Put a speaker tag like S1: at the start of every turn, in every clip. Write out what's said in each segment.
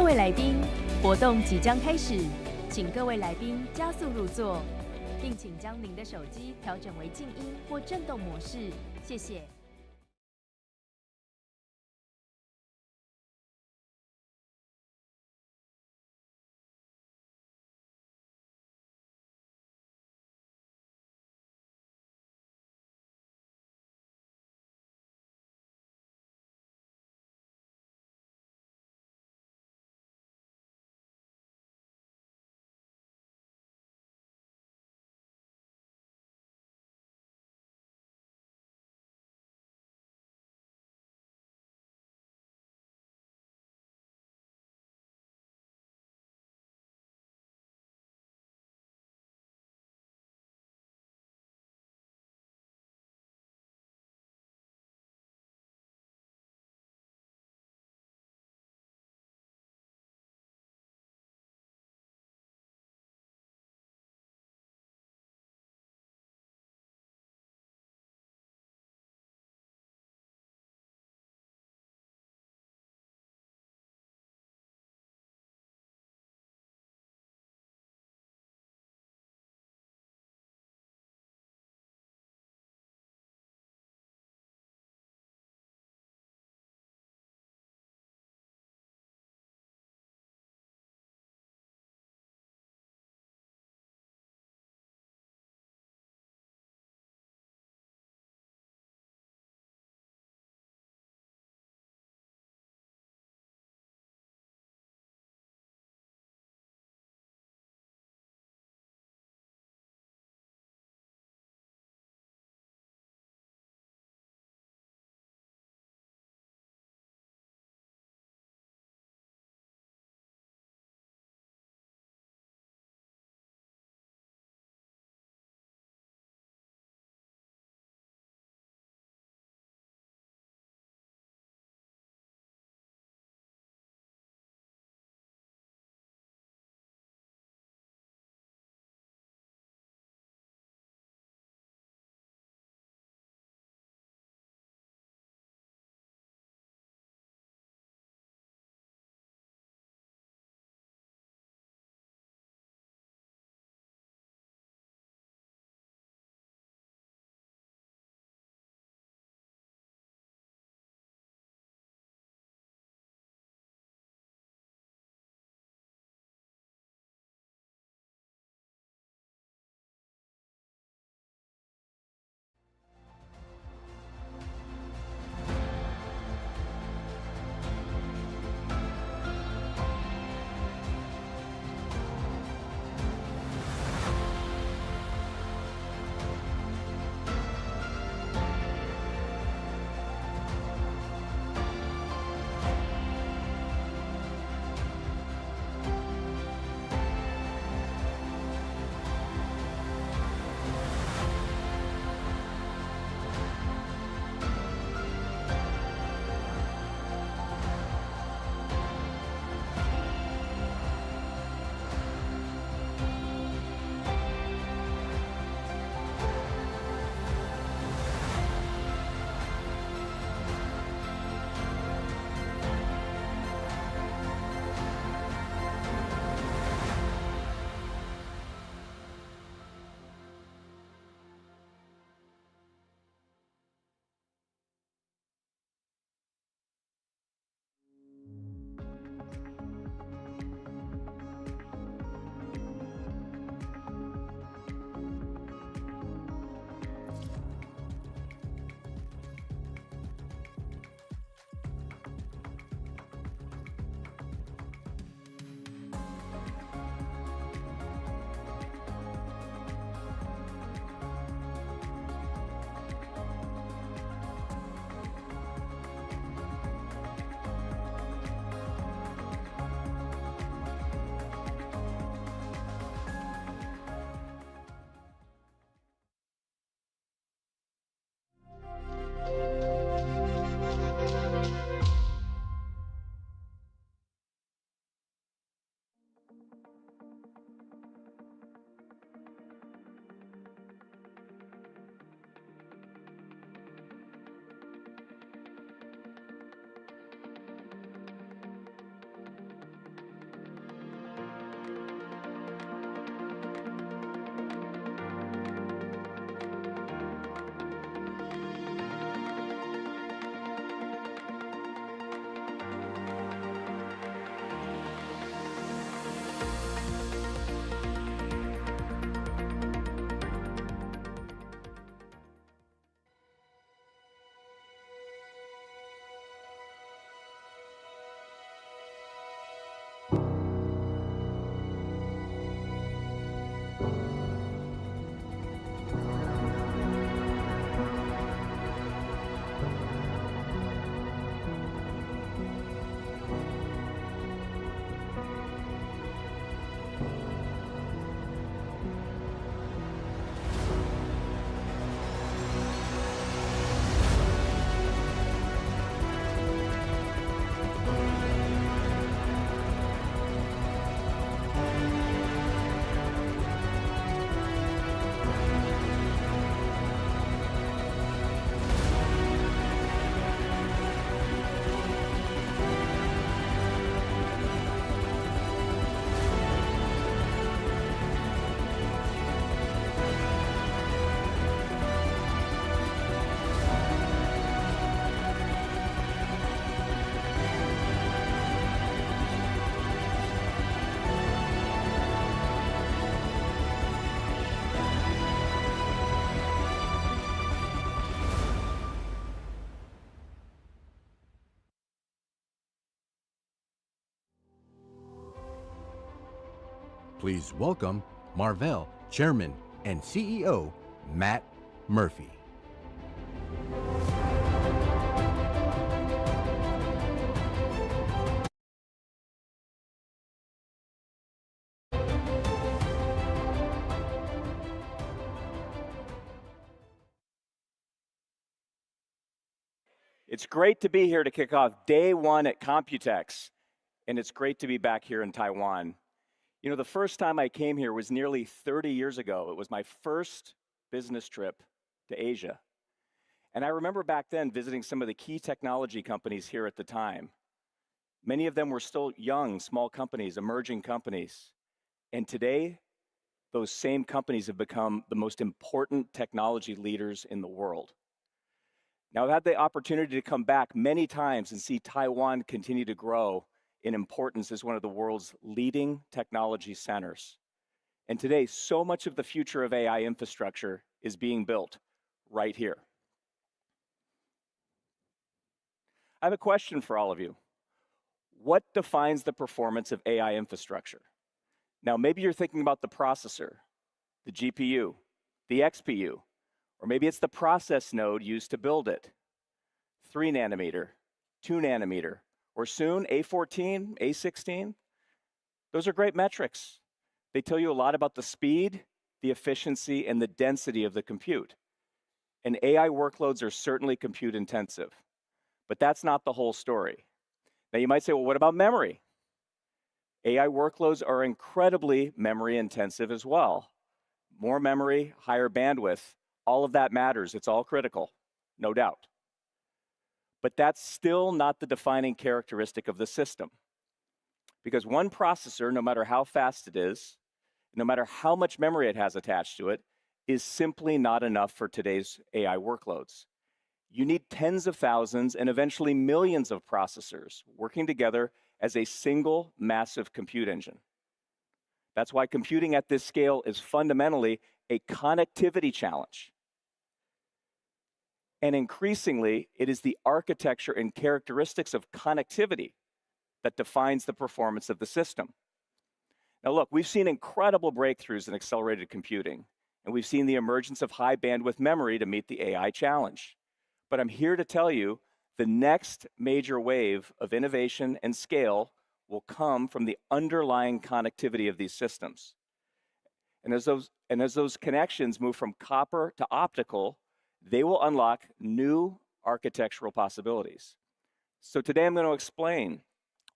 S1: 位来宾，活动即将开始，请各位来宾加速入座，并请将您的手机调整为静音或震动模式，谢谢。
S2: Please welcome Marvell Chairman and CEO, Matt Murphy.
S3: It's great to be here to kick off day one at Computex, and it's great to be back here in Taiwan. You know, the first time I came here was nearly 30 years ago. It was my first business trip to Asia. And I remember back then visiting some of the key technology companies here at the time. Many of them were still young, small companies, emerging companies. And today, those same companies have become the most important technology leaders in the world. Now, I've had the opportunity to come back many times and see Taiwan continue to grow in importance as one of the world's leading technology centers. And today, so much of the future of AI infrastructure is being built right here. I have a question for all of you. What defines the performance of AI infrastructure? Now, maybe you're thinking about the processor, the GPU, the XPU, or maybe it's the process node used to build it. 3 nanometer, 2 nanometer, or soon A14, A16. Those are great metrics. They tell you a lot about the speed, the efficiency, and the density of the compute. And AI workloads are certainly compute intensive. But that's not the whole story. Now you might say, well, what about memory? AI workloads are incredibly memory intensive as well. More memory, higher bandwidth. All of that matters. It's all critical, no doubt. But that's still not the defining characteristic of the system. Because one processor, no matter how fast it is, no matter how much memory it has attached to it, is simply not enough for today's AI workloads. You need tens of thousands and eventually millions of processors working together as a single massive compute engine. That's why computing at this scale is fundamentally a connectivity challenge. And increasingly, it is the architecture and characteristics of connectivity that defines the performance of the system. Now look, we've seen incredible breakthroughs in accelerated computing, and we've seen the emergence of high bandwidth memory to meet the AI challenge. But I'm here to tell you, the next major wave of innovation and scale will come from the underlying connectivity of these systems. And as those connections move from copper to optical, they will unlock new architectural possibilities. So today I'm going to explain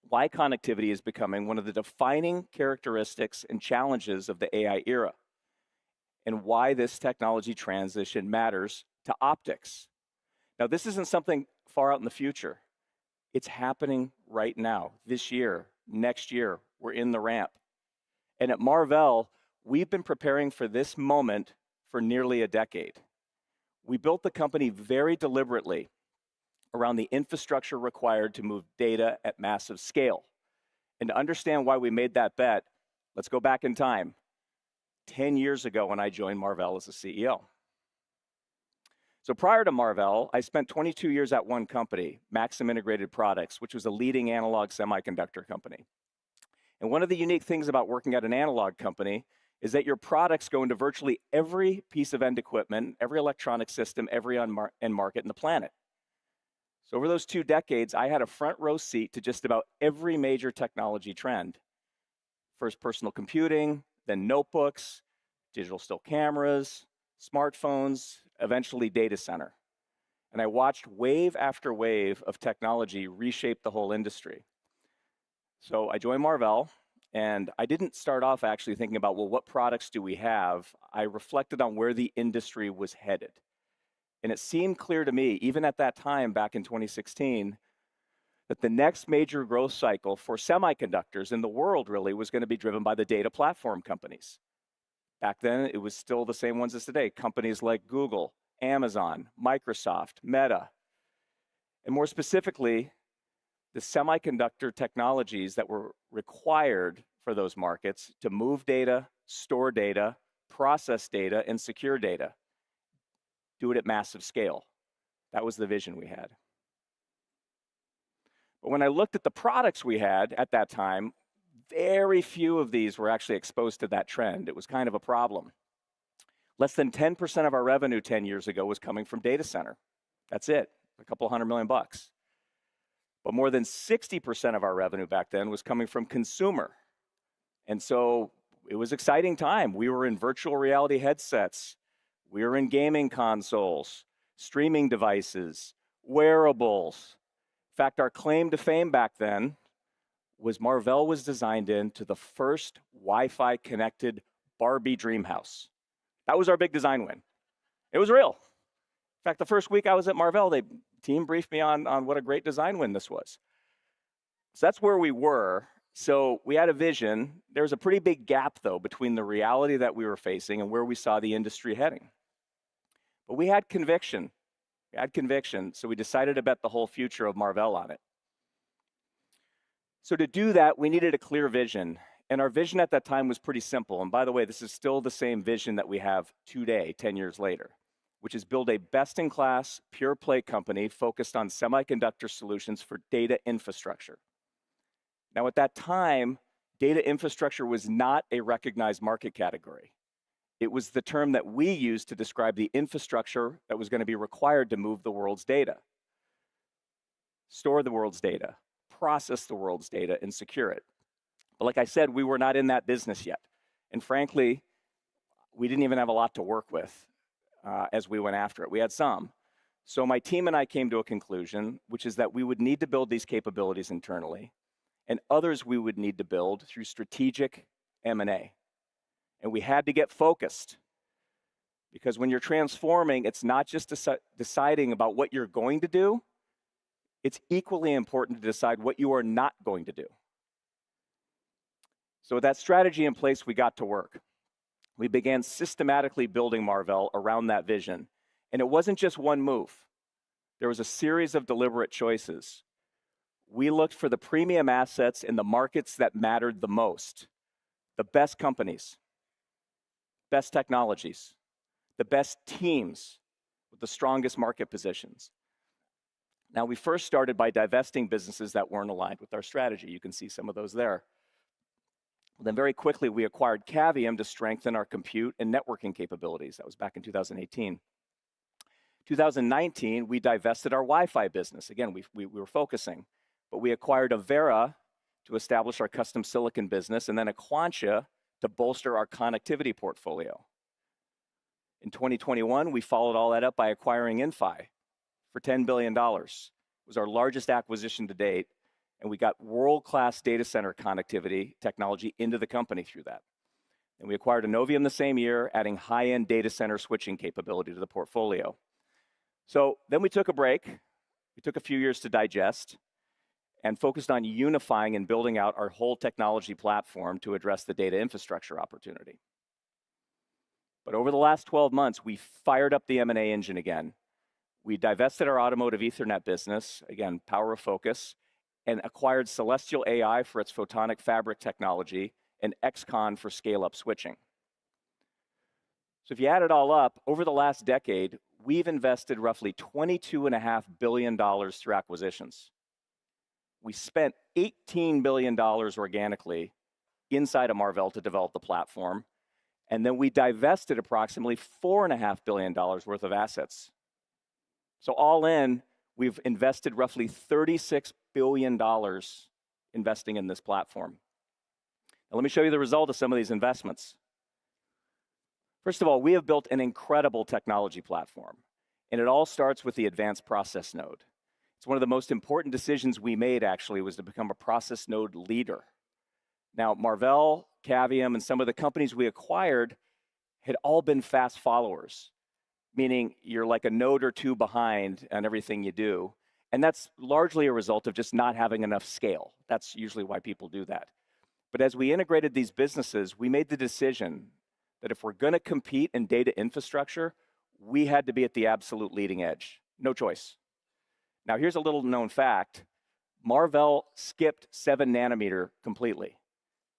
S3: why connectivity is becoming one of the defining characteristics and challenges of the AI era, and why this technology transition matters to optics. Now, this isn't something far out in the future. It's happening right now, this year, next year. We're in the ramp. And at Marvell, we've been preparing for this moment for nearly a decade. We built the company very deliberately around the infrastructure required to move data at massive scale. And to understand why we made that bet, let's go back in time, 10 years ago when I joined Marvell as a CEO. So prior to Marvell, I spent 22 years at one company, Maxim Integrated Products, which was a leading analog semiconductor company. And one of the unique things about working at an analog company is that your products go into virtually every piece of end equipment, every electronic system, every end market in the planet. So over those 2 decades, I had a front row seat to just about every major technology trend. First personal computing, then notebooks, digital still cameras, smartphones, eventually data center. And I watched wave after wave of technology reshape the whole industry. So I joined Marvell, and I didn't start off actually thinking about, well, what products do we have? I reflected on where the industry was headed. And it seemed clear to me, even at that time back in 2016, that the next major growth cycle for semiconductors in the world really was going to be driven by the data platform companies. Back then, it was still the same ones as today, companies like Google, Amazon, Microsoft, Meta. And more specifically, the semiconductor technologies that were required for those markets to move data, store data, process data, and secure data. Do it at massive scale. That was the vision we had. But when I looked at the products we had at that time, very few of these were actually exposed to that trend. It was kind of a problem. Less than 10% of our revenue 10 years ago was coming from data center. That's it, a couple $100 million. But more than 60% of our revenue back then was coming from consumer. And so it was an exciting time. We were in virtual reality headsets. We were in gaming consoles, streaming devices, wearables. In fact, our claim to fame back then was Marvell was designed into the first Wi-Fi connected Barbie dream house. That was our big design win. It was real. In fact, the first week I was at Marvell, the team briefed me on what a great design win this was. So that's where we were. So we had a vision. There was a pretty big gap, though, between the reality that we were facing and where we saw the industry heading. But we had conviction. So we decided to bet the whole future of Marvell on it. So to do that, we needed a clear vision. And our vision at that time was pretty simple. And by the way, this is still the same vision that we have today, 10 years later, which is build a best-in-class, pure-play company focused on semiconductor solutions for data infrastructure. Now, at that time, data infrastructure was not a recognized market category. It was the term that we used to describe the infrastructure that was going to be required to move the world's data, store the world's data, process the world's data, and secure it. But like I said, we were not in that business yet. And frankly, we didn't even have a lot to work with as we went after it. We had some. So my team and I came to a conclusion, which is that we would need to build these capabilities internally, and others we would need to build through strategic M&A. And we had to get focused, because when you're transforming, it's not just deciding about what you're going to do, it's equally important to decide what you are not going to do. So with that strategy in place, we got to work. We began systematically building Marvell around that vision. And it wasn't just one move. There was a series of deliberate choices. We looked for the premium assets in the markets that mattered the most, the best companies, best technologies, the best teams with the strongest market positions. Now, we first started by divesting businesses that weren't aligned with our strategy. You can see some of those there. Then very quickly, we acquired Cavium to strengthen our compute and networking capabilities. That was back in 2018. 2019, we divested our Wi-Fi business. Again, we were focusing. But we acquired Avera to establish our custom silicon business, and then Aquantia to bolster our connectivity portfolio. In 2021, we followed all that up by acquiring Inphi for $10 billion. It was our largest acquisition to date, and we got world-class data center connectivity technology into the company through that. And we acquired Innovium the same year, adding high-end data center switching capability to the portfolio. So then we took a break. We took a few years to digest and focused on unifying and building out our whole technology platform to address the data infrastructure opportunity. But over the last 12 months, we fired up the M&A engine again. We divested our automotive Ethernet business, again, power of focus, and acquired Celestial AI for its photonic fabric technology and XCon for scale-up switching. So if you add it all up, over the last decade, we've invested roughly $22.5 billion through acquisitions. We spent $18 billion organically inside of Marvell to develop the platform, and then we divested approximately $4.5 billion worth of assets. So all in, we've invested roughly $36 billion investing in this platform. Now let me show you the result of some of these investments. First of all, we have built an incredible technology platform, and it all starts with the advanced process node. It's one of the most important decisions we made, actually, was to become a process node leader. Now, Marvell, Cavium, and some of the companies we acquired had all been fast followers, meaning you're like a node or two behind on everything you do. And that's largely a result of just not having enough scale. That's usually why people do that. But as we integrated these businesses, we made the decision that if we're going to compete in data infrastructure, we had to be at the absolute leading edge. No choice. Now, here's a little known fact. Marvell skipped 7 nanometer completely.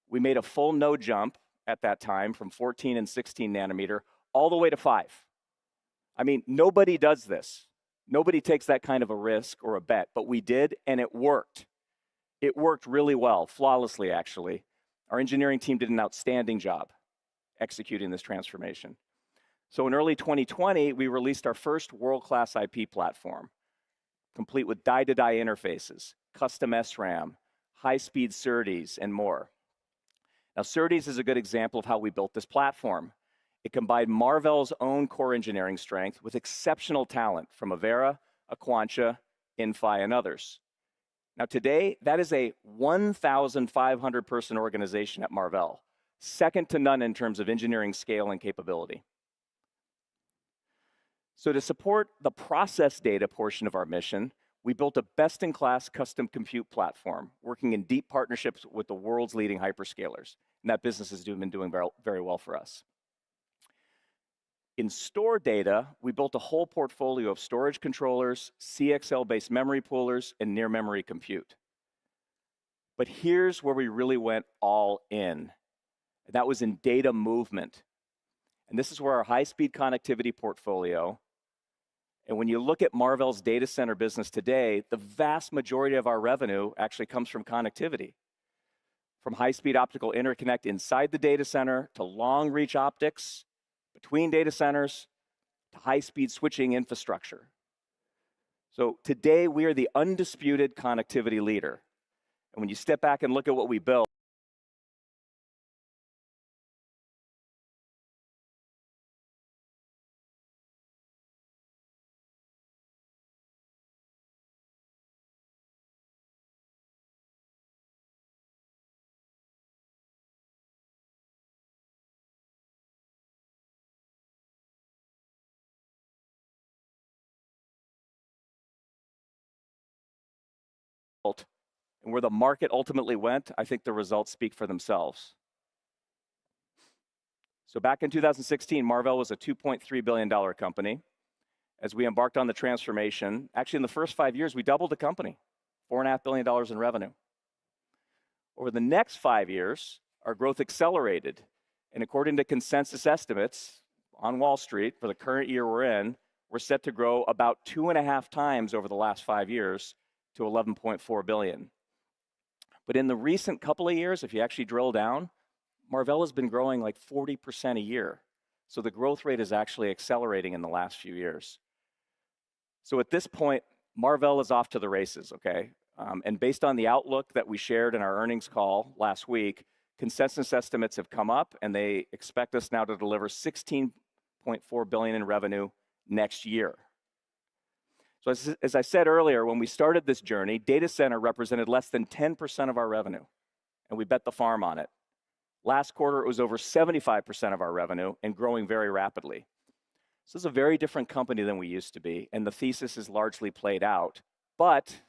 S3: We made a full node jump at that time from 14 and 16 nanometer all the way to 5. I mean, nobody does this. Nobody takes that kind of a risk or a bet, but we did, and it worked. It worked really well, flawlessly, actually. Our engineering team did an outstanding job executing this transformation. So in early 2020, we released our first world-class IP platform, complete with die-to-die interfaces, custom SRAM, high-speed SerDes, and more. Now, SerDes is a good example of how we built this platform. It combined Marvell's own core engineering strength with exceptional talent from Avera, Aquantia, Inphi, and others. Now, today, that is a 1,500-person organization at Marvell, second to none in terms of engineering scale and capability. So to support the process data portion of our mission, we built a best-in-class custom compute platform, working in deep partnerships with the world's leading hyperscalers. And that business has been doing very well for us. In store data, we built a whole portfolio of storage controllers, CXL-based memory poolers, and near-memory compute. But here's where we really went all in. That was in data movement. And this is where our high-speed connectivity portfolio, and when you look at Marvell's data center business today, the vast majority of our revenue actually comes from connectivity. From high-speed optical interconnect inside the data center to long-reach optics between data centers to high-speed switching infrastructure. So today, we are the undisputed connectivity leader. And when you step back and look at what we built, and where the market ultimately went, I think the results speak for themselves. So back in 2016, Marvell was a $2.3 billion company. As we embarked on the transformation, actually in the first 5 years, we doubled the company, $4.5 billion in revenue. Over the next 5 years, our growth accelerated. And according to consensus estimates on Wall Street for the current year we're in, we're set to grow about 2.5 times over the last 5 years to 11.4 billion. But in the recent couple of years, if you actually drill down, Marvell has been growing like 40% a year. So the growth rate is actually accelerating in the last few years. So at this point, Marvell is off to the races, okay? And based on the outlook that we shared in our earnings call last week, consensus estimates have come up and they expect us now to deliver 16.4 billion in revenue next year. So as I said earlier, when we started this journey, data center represented less than 10% of our revenue, and we bet the farm on it. Last quarter, it was over 75% of our revenue and growing very rapidly. So this is a very different company than we used to be, and the thesis is largely played out. But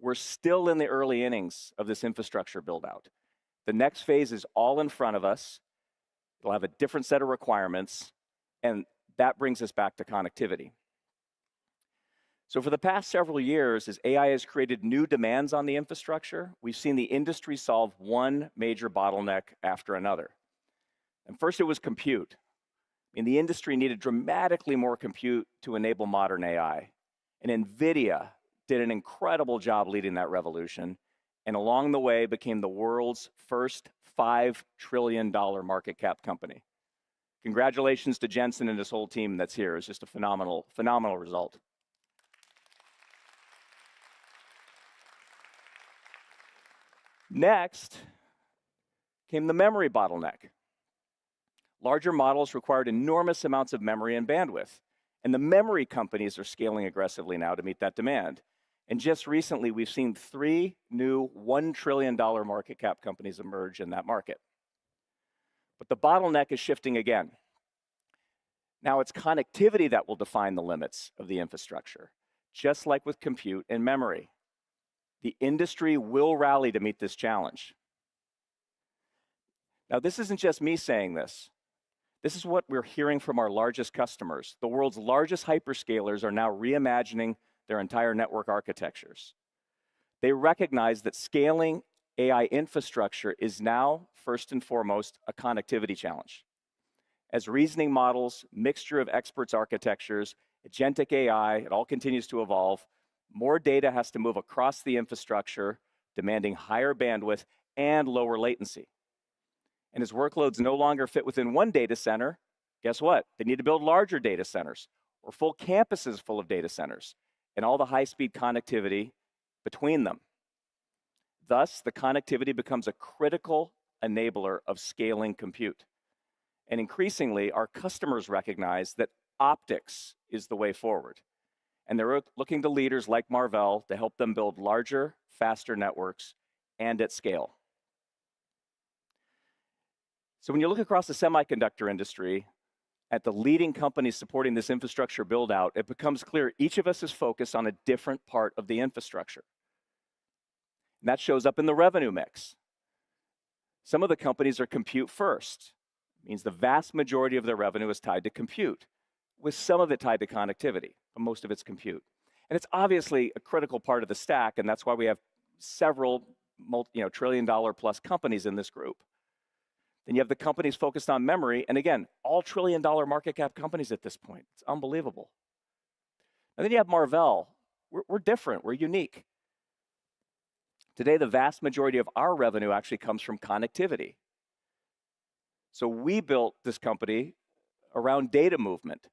S3: we're still in the early innings of this infrastructure build-out. The next phase is all in front of us. It'll have a different set of requirements, and that brings us back to connectivity. So for the past several years, as AI has created new demands on the infrastructure, we've seen the industry solve one major bottleneck after another. And first, it was compute. And the industry needed dramatically more compute to enable modern AI. And NVIDIA did an incredible job leading that revolution, and along the way became the world's first $5 trillion market cap company. Congratulations to Jensen and his whole team that's here. It's just a phenomenal result. Next came the memory bottleneck. Larger models required enormous amounts of memory and bandwidth, and the memory companies are scaling aggressively now to meet that demand. And just recently, we've seen 3 new $1 trillion market cap companies emerge in that market. But the bottleneck is shifting again. Now it's connectivity that will define the limits of the infrastructure, just like with compute and memory. The industry will rally to meet this challenge. Now, this isn't just me saying this. This is what we're hearing from our largest customers. The world's largest hyperscalers are now reimagining their entire network architectures. They recognize that scaling AI infrastructure is now, first and foremost, a connectivity challenge. As reasoning models, mixture of experts architectures, agentic AI, it all continues to evolve. More data has to move across the infrastructure, demanding higher bandwidth and lower latency. And as workloads no longer fit within one data center, guess what? They need to build larger data centers or full campuses full of data centers and all the high-speed connectivity between them. Thus, the connectivity becomes a critical enabler of scaling compute. And increasingly, our customers recognize that optics is the way forward. And they're looking to leaders like Marvell to help them build larger, faster networks and at scale. So when you look across the semiconductor industry at the leading companies supporting this infrastructure build out, it becomes clear each of us is focused on a different part of the infrastructure. And that shows up in the revenue mix. Some of the companies are compute first. It means the vast majority of their revenue is tied to compute, with some of it tied to connectivity, but most of it's compute. And it's obviously a critical part of the stack, and that's why we have several trillion-dollar plus companies in this group. Then you have the companies focused on memory, and again, all trillion-dollar market cap companies at this point. It's unbelievable. And then you have Marvell. We're different, we're unique. Today, the vast majority of our revenue actually comes from connectivity. So we built this company around data movement.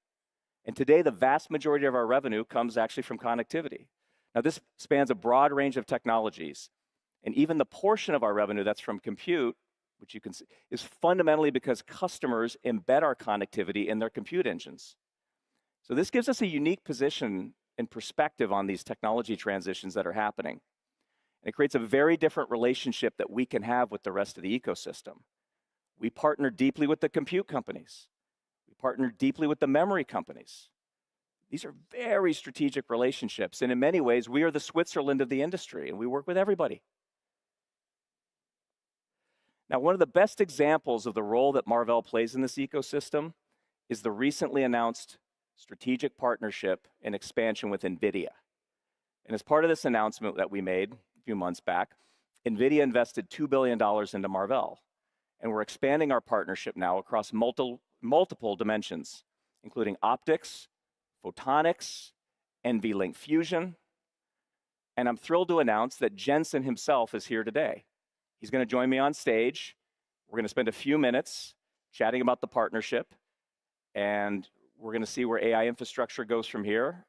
S3: And today, the vast majority of our revenue comes actually from connectivity. Now, this spans a broad range of technologies. And even the portion of our revenue that's from compute, which you can see, is fundamentally because customers embed our connectivity in their compute engines. So this gives us a unique position and perspective on these technology transitions that are happening. And it creates a very different relationship that we can have with the rest of the ecosystem. We partner deeply with the compute companies. We partner deeply with the memory companies. These are very strategic relationships. And in many ways, we are the Switzerland of the industry, and we work with everybody. Now, one of the best examples of the role that Marvell plays in this ecosystem is the recently announced strategic partnership and expansion with NVIDIA. And as part of this announcement that we made a few months back, NVIDIA invested $2 billion into Marvell. And we're expanding our partnership now across multiple dimensions, including optics, photonics, NVLink Fusion. And I'm thrilled to announce that Jensen himself is here today. He's going to join me on stage. We're going to spend a few minutes chatting about the partnership, and we're going to see where AI infrastructure goes from here.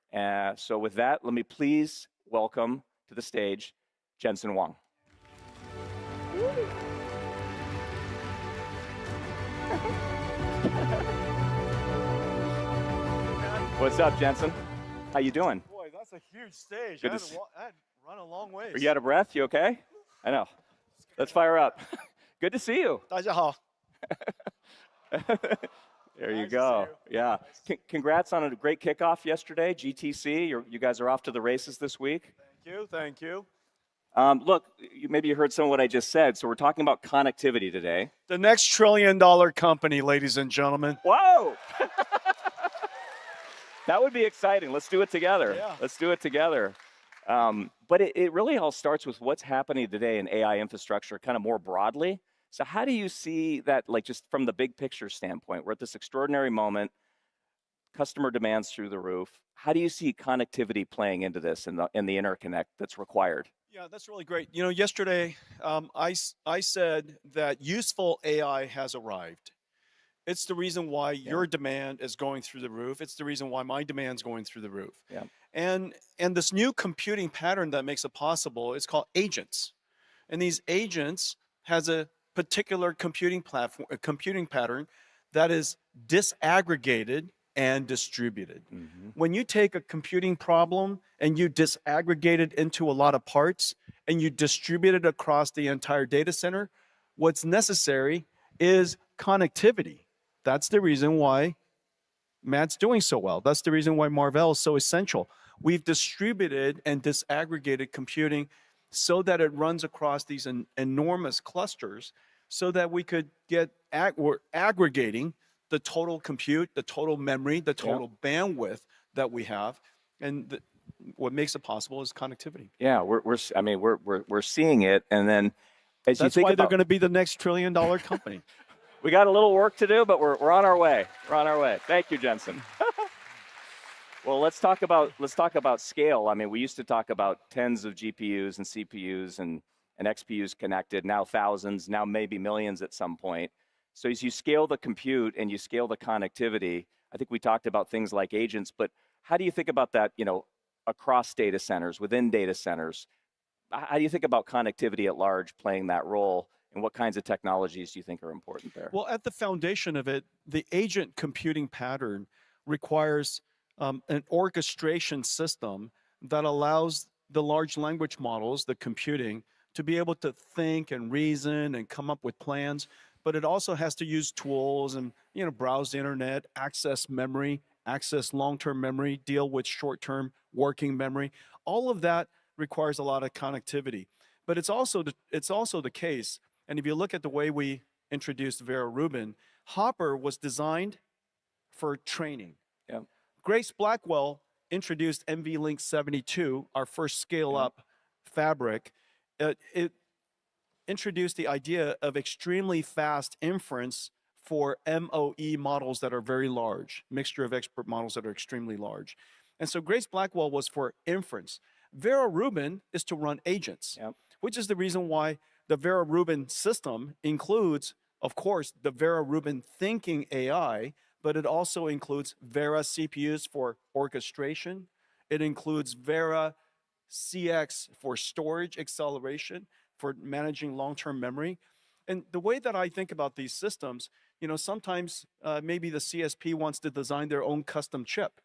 S3: So with that, let me please welcome to the stage Jensen Huang. What's up, Jensen? How you doing?
S4: Boy, that's a huge stage.
S3: Good
S4: I
S3: to
S4: had run a long ways.
S3: Are you out of breath? You okay? I know. Let's fire up. Good to see you.
S4: 大家好.
S3: There you
S4: Nice to
S3: go.
S4: see you.
S3: Yeah. Congrats on a great kickoff yesterday, GTC. You guys are off to the races this week.
S4: Thank you.
S3: Look, maybe you heard some of what I just said. So we're talking about connectivity today.
S4: The next $1 trillion company, ladies and gentlemen.
S3: Whoa! That would be exciting. Let's do it together.
S4: Yeah.
S3: Let's do it together. But it really all starts with what's happening today in AI infrastructure kind of more broadly. So how do you see that, like just from the big picture standpoint? We're at this extraordinary moment, customer demands through the roof. How do you see connectivity playing into this and the interconnect that's required?
S4: Yeah, that's really great. You know, yesterday I said that useful AI has arrived. It's the reason why your demand is going through the roof. It's the reason why my demand's going through the roof.
S3: Yeah.
S4: And this new computing pattern that makes it possible is called agents. And these agents has a particular computing platform, a computing pattern that is disaggregated and distributed. Mm-hmm. When you take a computing problem and you disaggregate it into a lot of parts and you distribute it across the entire data center, what's necessary is connectivity. That's the reason why Matt's doing so well. That's the reason why Marvell is so essential. We've distributed and disaggregated computing so that it runs across these enormous clusters so that we could get, we're aggregating the total compute, the total memory, the total bandwidth that we have. And what makes it possible is connectivity.
S3: Yeah, we're seeing it. And then as
S4: That's
S3: you think
S4: why
S3: about,
S4: they're going to be the next $1 trillion company.
S3: We got a little work to do, but we're on our way. We're on our way. Thank you, Jensen. Well, let's talk about scale. I mean, we used to talk about tens of GPUs and CPUs and and XPUs connected, now thousands, now maybe millions at some point. So as you scale the compute and you scale the connectivity, I think we talked about things like agents, but how do you think about that, across data centers, within data centers? How do you think about connectivity at large playing that role, and what kinds of technologies do you think are important there?
S4: Well, at the foundation of it, the agent computing pattern requires an orchestration system that allows the large language models, the computing, to be able to think and reason and come up with plans. But it also has to use tools and browse the internet, access memory, access long-term memory, deal with short-term working memory. All of that requires a lot of connectivity. But it's also the case, and if you look at the way we introduced Vera Rubin, Hopper was designed for training.
S3: Yeah.
S4: Grace Blackwell introduced NVLink 72, our first scale-up fabric. It introduced the idea of extremely fast inference for MOE models that are very large, mixture of expert models that are extremely large. And so Grace Blackwell was for inference. Vera Rubin is to run agents, which is the reason why the Vera Rubin system includes, of course, the Vera Rubin thinking AI, but it also includes Vera CPUs for orchestration. It includes Vera CX for storage acceleration, for managing long-term memory. And the way that I think about these systems, sometimes maybe the CSP wants to design their own custom chip.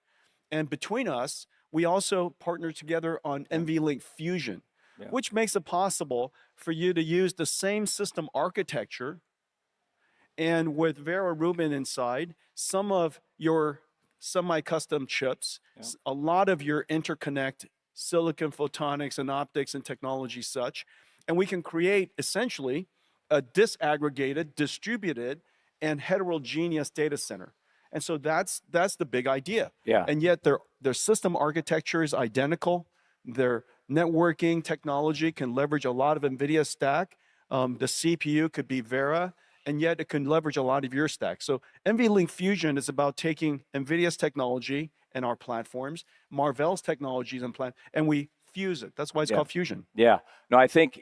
S4: And between us, we also partner together on NVLink Fusion, which makes it possible for you to use the same system architecture, and with Vera Rubin inside, some of your semi-custom chips, a lot of your interconnect, silicon photonics and optics and technology such, and we can create essentially a disaggregated, distributed, and heterogeneous data center. And so that's the big idea.
S3: Yeah.
S4: And yet their system architecture is identical. Their networking technology can leverage a lot of NVIDIA stack. The CPU could be Vera, and yet it can leverage a lot of your stack. So NVLink Fusion is about taking NVIDIA's technology and our platforms, Marvell's technologies and we fuse it. That's why it's called Fusion.
S3: Yeah. No, I think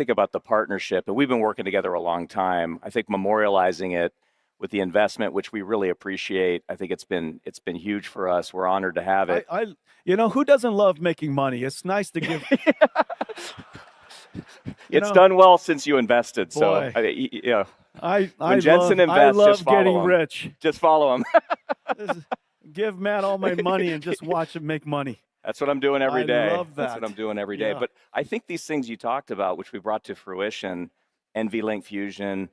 S3: about the partnership, and we've been working together a long time. I think memorializing it with the investment, which we really appreciate. I think it's been huge for us. We're honored to have it.
S4: Who doesn't love making money? It's nice to give.
S3: It's done well since you invested.
S4: Boy.
S3: So, when Jensen invests,
S4: I love
S3: just follow
S4: getting
S3: him.
S4: rich.
S3: Just follow him.
S4: Give Matt all my money and just watch him make money.
S3: That's what I'm doing every day.
S4: I love that.
S3: That's what I'm doing every day.
S4: Yeah.
S3: But I think these things you talked about, which we brought to fruition, NVLink Fusion,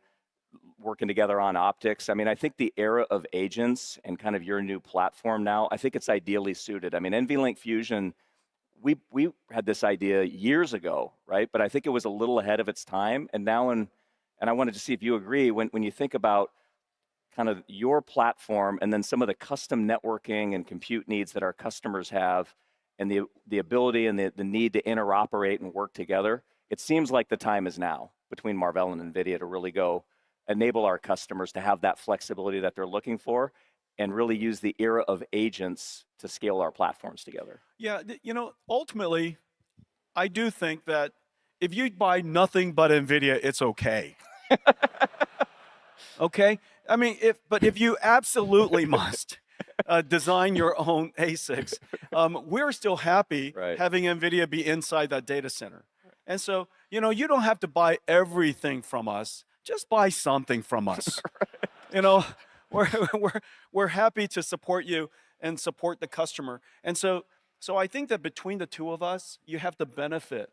S3: working together on optics. I mean, I think the era of agents and kind of your new platform now, I think it's ideally suited. I mean, NVLink Fusion, we had this idea years ago, right? But I think it was a little ahead of its time. And now, and I wanted to see if you agree, when you think about kind of your platform and then some of the custom networking and compute needs that our customers have, and the ability and the need to interoperate and work together, it seems like the time is now between Marvell and NVIDIA to really go enable our customers to have that flexibility that they're looking for and really use the era of agents to scale our platforms together.
S4: Yeah, ultimately, I do think that if you buy nothing but NVIDIA, it's okay. Okay? I mean, if you absolutely must design your own ASICs, we're still happy having NVIDIA be inside that data center. And so, you don't have to buy everything from us. Just buy something from us. We're happy to support you and support the customer. And so I think that between the two of us, you have the benefit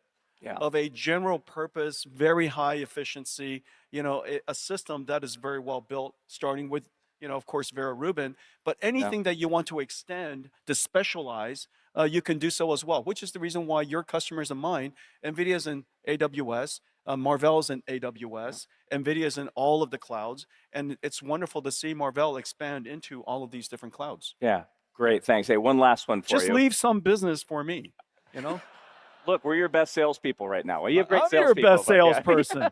S4: of a general purpose, very high efficiency, a system that is very well built, starting with, of course, Vera Rubin. But anything that you want to extend, to specialize, you can do so as well, which is the reason why your customers and mine, NVIDIA's in AWS, Marvell's in AWS, NVIDIA's in all of the clouds, and it's wonderful to see Marvell expand into all of these different clouds.
S3: Yeah, great, thanks. Hey, one last one for you.
S4: Just leave some business for me,
S3: Look, we're your best salespeople right now. Well, you have great salespeople.
S4: I'm your best salesperson.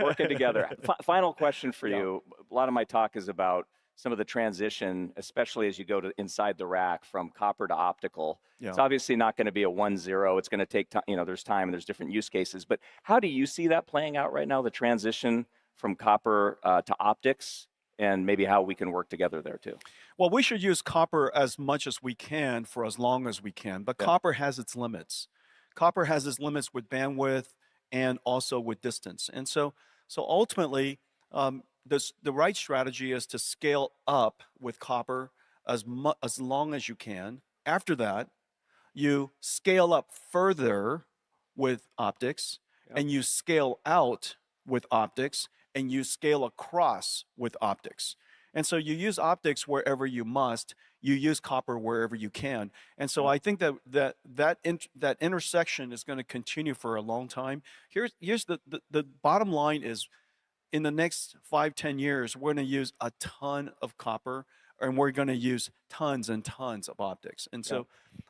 S3: Working together. Final question for you. A lot of my talk is about some of the transition, especially as you go to inside the rack from copper to optical.
S4: Yeah.
S3: It's obviously not going to be a 1-0. It's going to take time. There's time and there's different use cases. But how do you see that playing out right now, the transition from copper to optics, and maybe how we can work together there too?
S4: Well, we should use copper as much as we can for as long as we can, but copper has its limits. Copper has its limits with bandwidth and also with distance. And so ultimately, the right strategy is to scale up with copper as long as you can. After that, you scale up further with optics, and you scale out with optics, and you scale across with optics. And so you use optics wherever you must. You use copper wherever you can. And so I think that intersection is going to continue for a long time. Here's the bottom line is, in the next 5-10 years, we're going to use a ton of copper, and we're going to use tons and tons of optics. And so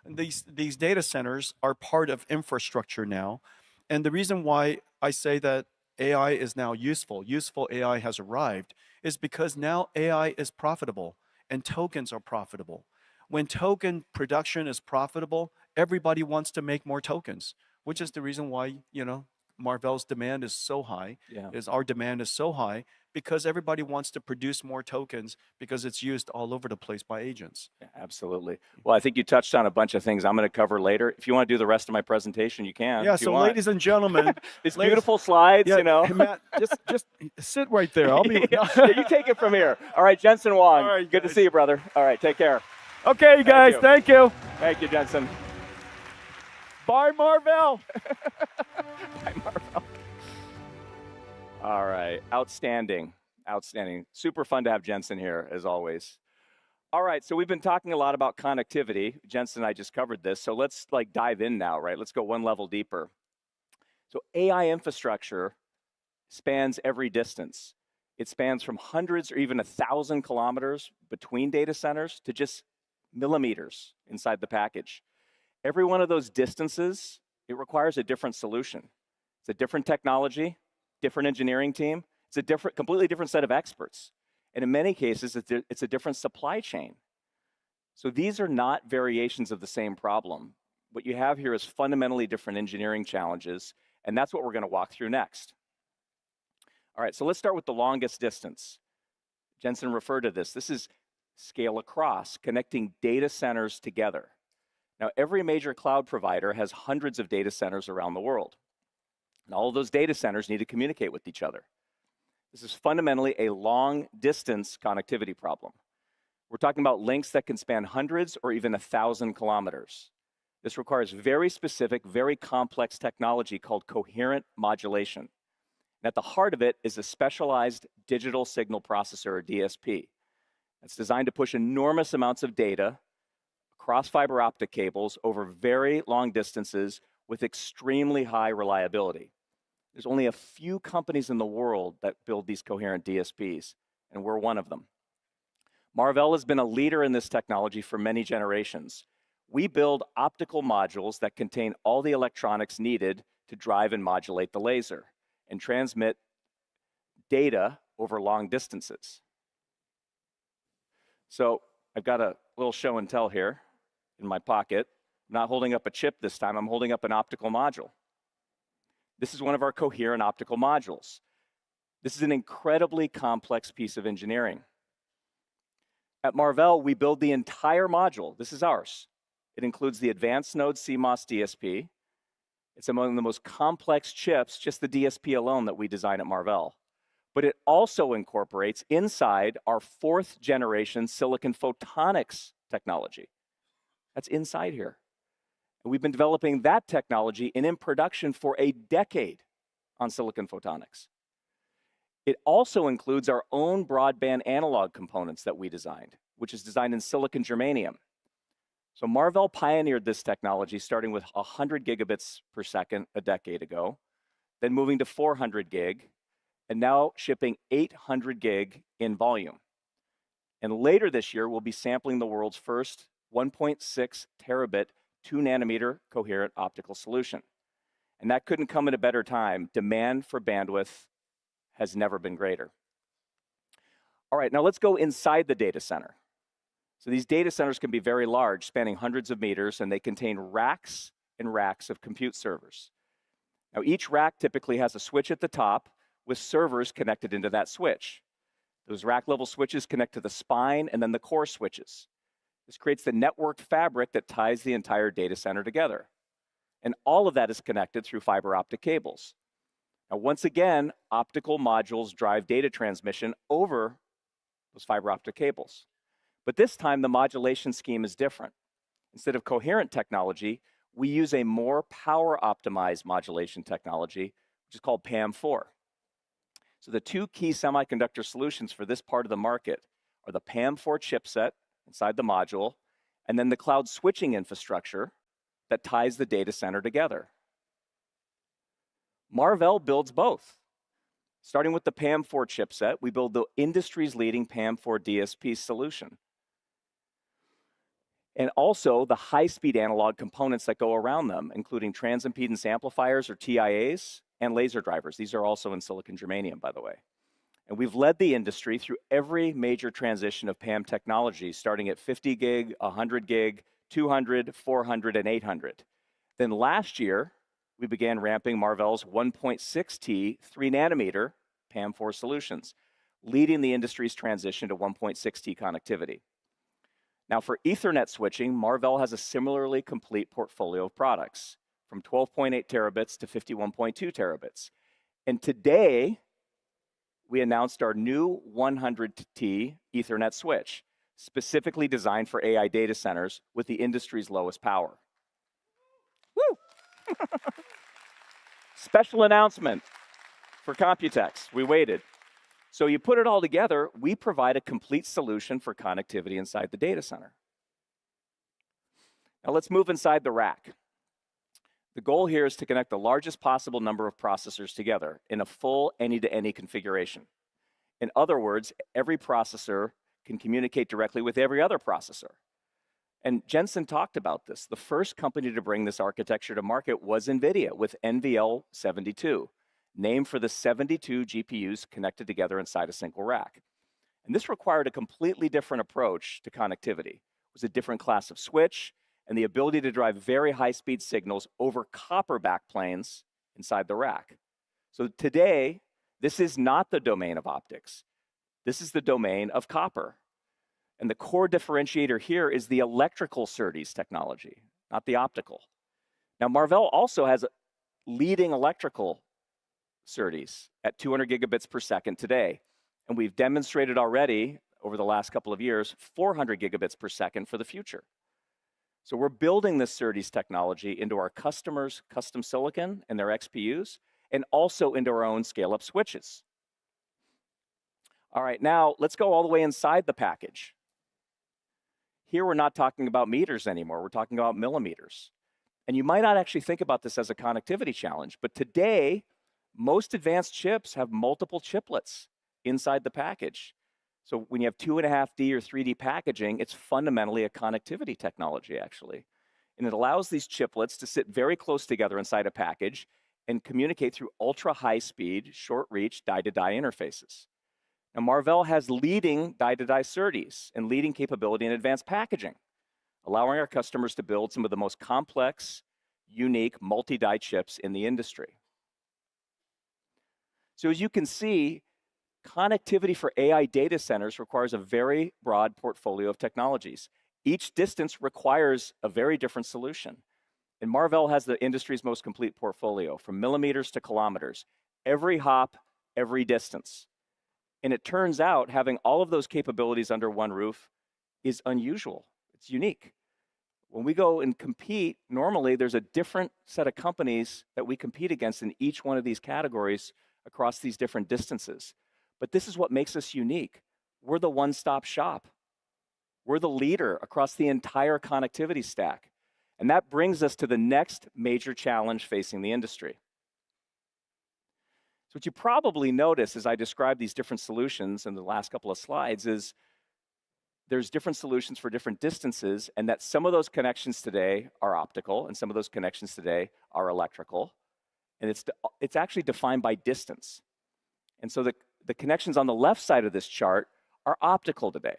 S4: these data centers are part of infrastructure now. And the reason why I say that AI is now useful AI has arrived, is because now AI is profitable and tokens are profitable. When token production is profitable, everybody wants to make more tokens, which is the reason why, Marvell's demand is so high, our demand is so high, because everybody wants to produce more tokens because it's used all over the place by agents.
S3: Yeah, absolutely. Well, I think you touched on a bunch of things I'm going to cover later. If you want to do the rest of my presentation, you can.
S4: Yeah, so ladies and gentlemen.
S3: These beautiful slides,
S4: Hey, Matt, just sit right there. I'll be.
S3: Yeah, you take it from here. All right, Jensen Wong.
S4: All right,
S3: good
S4: guys.
S3: to see you, brother. All right, take care.
S4: Okay, guys, thank you.
S3: Thank you, Jensen.
S4: Bye, Marvell.
S3: Bye, Marvell. All right, outstanding. Super fun to have Jensen here, as always. All right, so we've been talking a lot about connectivity. Jensen and I just covered this, so let's dive in now, right? Let's go one level deeper. So AI infrastructure spans every distance. It spans from hundreds or even 1,000 kilometers between data centers to just millimeters inside the package. Every one of those distances, it requires a different solution. It's a different technology, different engineering team. It's a completely different set of experts. And in many cases, it's a different supply chain. So these are not variations of the same problem. What you have here is fundamentally different engineering challenges, and that's what we're going to walk through next. All right, so let's start with the longest distance. Jensen referred to this. This is scale across, connecting data centers together. Now, every major cloud provider has hundreds of data centers around the world. And all of those data centers need to communicate with each other. This is fundamentally a long-distance connectivity problem. We're talking about links that can span hundreds or even 1,000 kilometers. This requires very specific, very complex technology called coherent modulation. And at the heart of it is a specialized digital signal processor, or DSP. It's designed to push enormous amounts of data across fiber optic cables over very long distances with extremely high reliability. There's only a few companies in the world that build these coherent DSPs, and we're one of them. Marvell has been a leader in this technology for many generations. We build optical modules that contain all the electronics needed to drive and modulate the laser and transmit data over long distances. So I've got a little show and tell here in my pocket. I'm not holding up a chip this time, I'm holding up an optical module. This is one of our coherent optical modules. This is an incredibly complex piece of engineering. At Marvell, we build the entire module. This is ours. It includes the advanced node CMOS DSP. It's among the most complex chips, just the DSP alone, that we design at Marvell. But it also incorporates inside our 4th generation silicon photonics technology. That's inside here. And we've been developing that technology and in production for a decade on silicon photonics. It also includes our own broadband analog components that we designed, which is designed in silicon germanium. So Marvell pioneered this technology starting with 100 gigabits per second a decade ago, then moving to 400 gig, and now shipping 800 gig in volume. And later this year, we'll be sampling the world's first 1.6 terabit 2-nanometer coherent optical solution. And that couldn't come at a better time. Demand for bandwidth has never been greater. All right, now let's go inside the data center. So these data centers can be very large, spanning hundreds of meters, and they contain racks and racks of compute servers. Now, each rack typically has a switch at the top with servers connected into that switch. Those rack-level switches connect to the spine and then the core switches. This creates the networked fabric that ties the entire data center together. And all of that is connected through fiber optic cables. Now, once again, optical modules drive data transmission over those fiber optic cables. But this time, the modulation scheme is different. Instead of coherent technology, we use a more power-optimized modulation technology, which is called PAM4. So the two key semiconductor solutions for this part of the market are the PAM4 chipset inside the module, and then the cloud switching infrastructure that ties the data center together. Marvell builds both. Starting with the PAM4 chipset, we build the industry's leading PAM4 DSP solution. And also the high-speed analog components that go around them, including transimpedance amplifiers or TIAs and laser drivers. These are also in silicon germanium, by the way. And we've led the industry through every major transition of PAM technology, starting at 50 gig, 100 gig, 200, 400, and 800. Then last year, we began ramping Marvell's 1.6T 3-nanometer PAM4 solutions, leading the industry's transition to 1.6T connectivity. Now, for Ethernet switching, Marvell has a similarly complete portfolio of products, from 12.8 terabits to 51.2 terabits. And today, we announced our new 100T Ethernet switch, specifically designed for AI data centers with the industry's lowest power. Woo! Special announcement for Computex. We waited. So you put it all together, we provide a complete solution for connectivity inside the data center. Now let's move inside the rack. The goal here is to connect the largest possible number of processors together in a full any-to-any configuration. In other words, every processor can communicate directly with every other processor. And Jensen talked about this. The first company to bring this architecture to market was NVIDIA with NVL72. Named for the 72 GPUs connected together inside a single rack. And this required a completely different approach to connectivity. It was a different class of switch and the ability to drive very high-speed signals over copper backplanes inside the rack. So today, this is not the domain of optics. This is the domain of copper. And the core differentiator here is the electrical SerDes technology, not the optical. Now, Marvell also has leading electrical SerDes at 200 gigabits per second today. And we've demonstrated already over the last couple of years, 400 gigabits per second for the future. So we're building this SerDes technology into our customers' custom silicon and their XPUs, and also into our own scale-up switches. All right, now let's go all the way inside the package. Here we're not talking about meters anymore, we're talking about millimeters. And you might not actually think about this as a connectivity challenge, but today, most advanced chips have multiple chiplets inside the package. So when you have 2.5D or 3D packaging, it's fundamentally a connectivity technology, actually. And it allows these chiplets to sit very close together inside a package and communicate through ultra-high-speed, short-reach die-to-die interfaces. Now, Marvell has leading die-to-die SerDes and leading capability in advanced packaging, allowing our customers to build some of the most complex, unique multi-die chips in the industry. So as you can see, connectivity for AI data centers requires a very broad portfolio of technologies. Each distance requires a very different solution. And Marvell has the industry's most complete portfolio, from millimeters to kilometers, every hop, every distance. And it turns out having all of those capabilities under one roof is unusual. It's unique. When we go and compete, normally there's a different set of companies that we compete against in each one of these categories across these different distances. But this is what makes us unique. We're the one-stop shop. We're the leader across the entire connectivity stack. And that brings us to the next major challenge facing the industry. So what you probably notice as I describe these different solutions in the last couple of slides is there's different solutions for different distances, and that some of those connections today are optical, and some of those connections today are electrical. And it's actually defined by distance. And so the connections on the left side of this chart are optical today.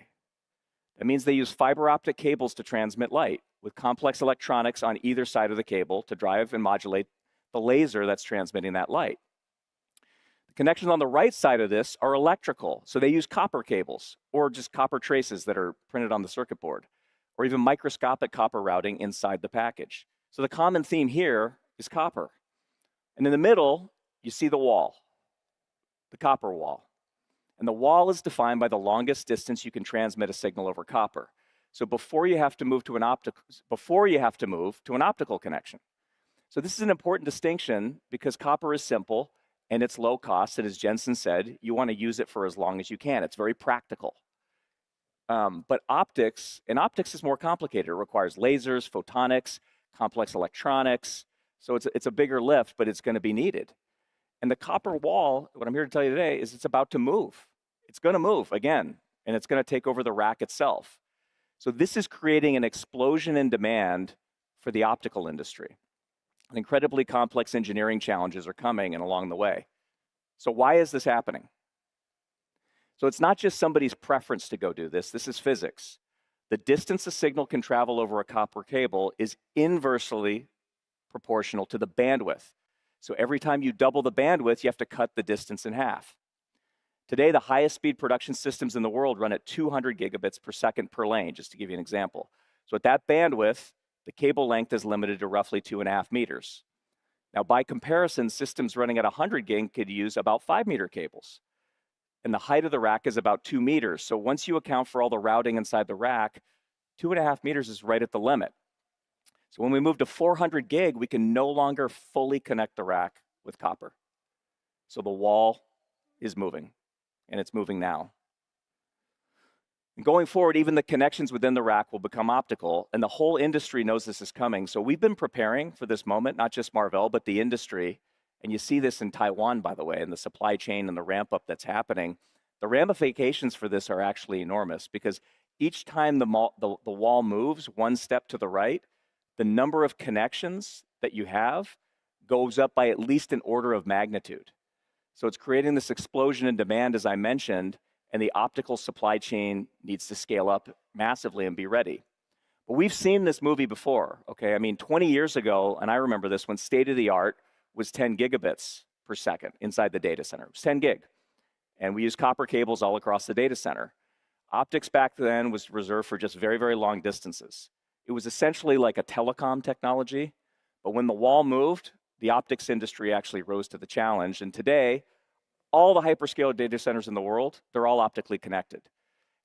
S3: That means they use fiber optic cables to transmit light with complex electronics on either side of the cable to drive and modulate the laser that's transmitting that light. The connections on the right side of this are electrical, so they use copper cables or just copper traces that are printed on the circuit board, or even microscopic copper routing inside the package. So the common theme here is copper. And in the middle, you see the wall, the copper wall. And the wall is defined by the longest distance you can transmit a signal over copper. So before you have to move to an optical connection. So this is an important distinction because copper is simple and it's low cost. And as Jensen said, you want to use it for as long as you can. It's very practical. But optics is more complicated. It requires lasers, photonics, complex electronics. So it's a bigger lift, but it's going to be needed. And the copper wall, what I'm here to tell you today, is it's about to move. It's going to move again, and it's going to take over the rack itself. So this is creating an explosion in demand for the optical industry. And incredibly complex engineering challenges are coming and along the way. So why is this happening? So it's not just somebody's preference to go do this. This is physics. The distance a signal can travel over a copper cable is inversely proportional to the bandwidth. So every time you double the bandwidth, you have to cut the distance in half. Today, the highest speed production systems in the world run at 200 gigabits per second per lane, just to give you an example. So at that bandwidth, the cable length is limited to roughly 2.5 meters. Now, by comparison, systems running at 100 gig could use about 5-meter cables. And the height of the rack is about 2 meters. So once you account for all the routing inside the rack, 2.5 meters is right at the limit. So when we move to 400 gig, we can no longer fully connect the rack with copper. So the wall is moving, and it's moving now. And going forward, even the connections within the rack will become optical, and the whole industry knows this is coming. So we've been preparing for this moment, not just Marvell, but the industry. And you see this in Taiwan, by the way, in the supply chain and the ramp up that's happening. The ramifications for this are actually enormous because each time the wall moves one step to the right, the number of connections that you have goes up by at least an order of magnitude. So it's creating this explosion in demand, as I mentioned, and the optical supply chain needs to scale up massively and be ready. But we've seen this movie before, okay? I mean, 20 years ago, and I remember this, when state-of-the-art was 10 gigabits per second inside the data center. It was 10 gig. And we used copper cables all across the data center. Optics back then was reserved for just very, very long distances. It was essentially like a telecom technology, but when the wall moved, the optics industry actually rose to the challenge. And today, all the hyperscale data centers in the world, they're all optically connected.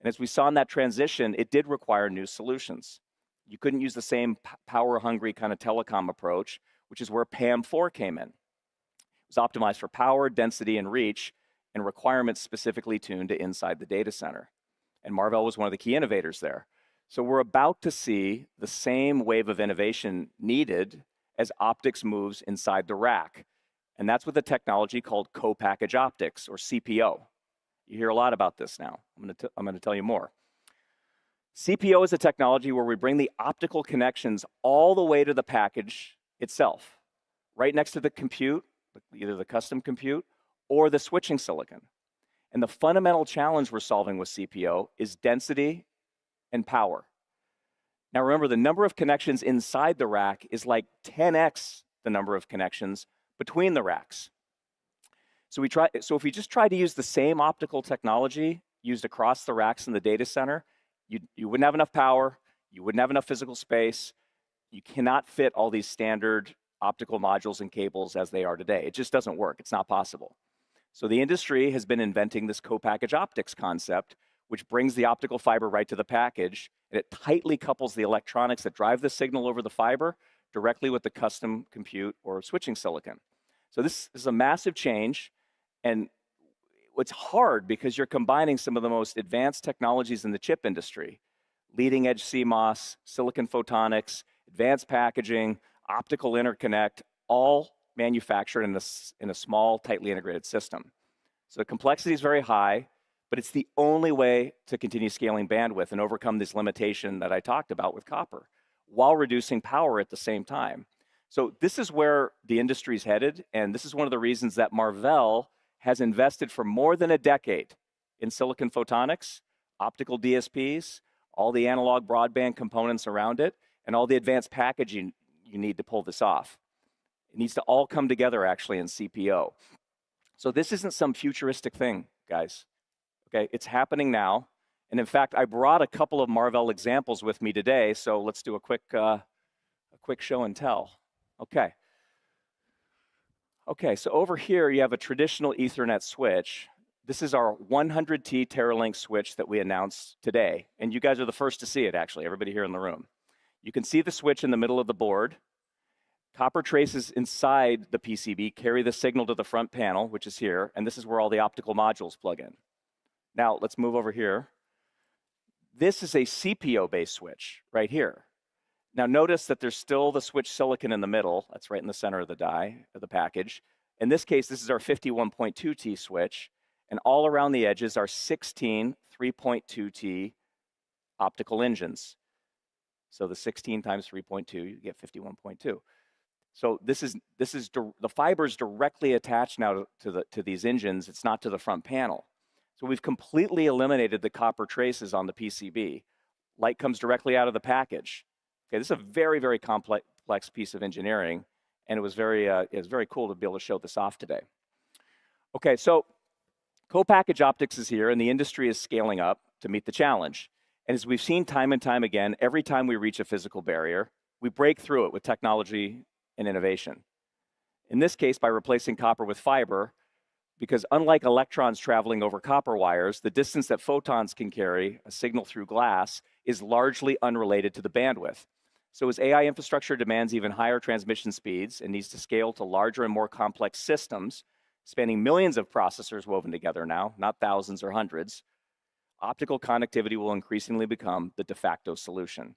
S3: And as we saw in that transition, it did require new solutions. You couldn't use the same power-hungry kind of telecom approach, which is where PAM4 came in. It was optimized for power, density, and reach, and requirements specifically tuned to inside the data center. And Marvell was one of the key innovators there. So we're about to see the same wave of innovation needed as optics moves inside the rack. And that's with a technology called co-package optics, or CPO. You hear a lot about this now. I'm going to tell you more. CPO is a technology where we bring the optical connections all the way to the package itself, right next to the compute, either the custom compute or the switching silicon. And the fundamental challenge we're solving with CPO is density and power. Now remember, the number of connections inside the rack is like 10x the number of connections between the racks. So if we just try to use the same optical technology used across the racks in the data center, you wouldn't have enough power, you wouldn't have enough physical space, you cannot fit all these standard optical modules and cables as they are today. It just doesn't work, it's not possible. So the industry has been inventing this co-package optics concept, which brings the optical fiber right to the package, and it tightly couples the electronics that drive the signal over the fiber directly with the custom compute or switching silicon. So this is a massive change, and it's hard because you're combining some of the most advanced technologies in the chip industry, leading edge CMOS, silicon photonics, advanced packaging, optical interconnect, all manufactured in a small, tightly integrated system. So the complexity is very high, but it's the only way to continue scaling bandwidth and overcome this limitation that I talked about with copper, while reducing power at the same time. So this is where the industry's headed, and this is one of the reasons that Marvell has invested for more than a decade in silicon photonics, optical DSPs, all the analog broadband components around it, and all the advanced packaging you need to pull this off. It needs to all come together actually in CPO. So this isn't some futuristic thing, guys. Okay, it's happening now. And in fact, I brought a couple of Marvell examples with me today, so let's do a quick show and tell. Okay. Okay, so over here you have a traditional Ethernet switch. This is our 100T Teralink switch that we announced today. And you guys are the first to see it, actually, everybody here in the room. You can see the switch in the middle of the board. Copper traces inside the PCB carry the signal to the front panel, which is here, and this is where all the optical modules plug in. Now, let's move over here. This is a CPO-based switch right here. Now, notice that there's still the switch silicon in the middle. That's right in the center of the die, of the package. In this case, this is our 51.2T switch, and all around the edges are 16 3.2T optical engines. So the 16 times 3.2, you get 51.2. So this is the fibers directly attached now to these engines. It's not to the front panel. So we've completely eliminated the copper traces on the PCB. Light comes directly out of the package. Okay, this is a very, very complex piece of engineering, and it was very cool to be able to show this off today. Okay, so co-package optics is here, and the industry is scaling up to meet the challenge. And as we've seen time and time again, every time we reach a physical barrier, we break through it with technology and innovation. In this case, by replacing copper with fiber, because unlike electrons traveling over copper wires, the distance that photons can carry a signal through glass is largely unrelated to the bandwidth. So as AI infrastructure demands even higher transmission speeds and needs to scale to larger and more complex systems, spanning millions of processors woven together now, not thousands or hundreds, optical connectivity will increasingly become the de facto solution.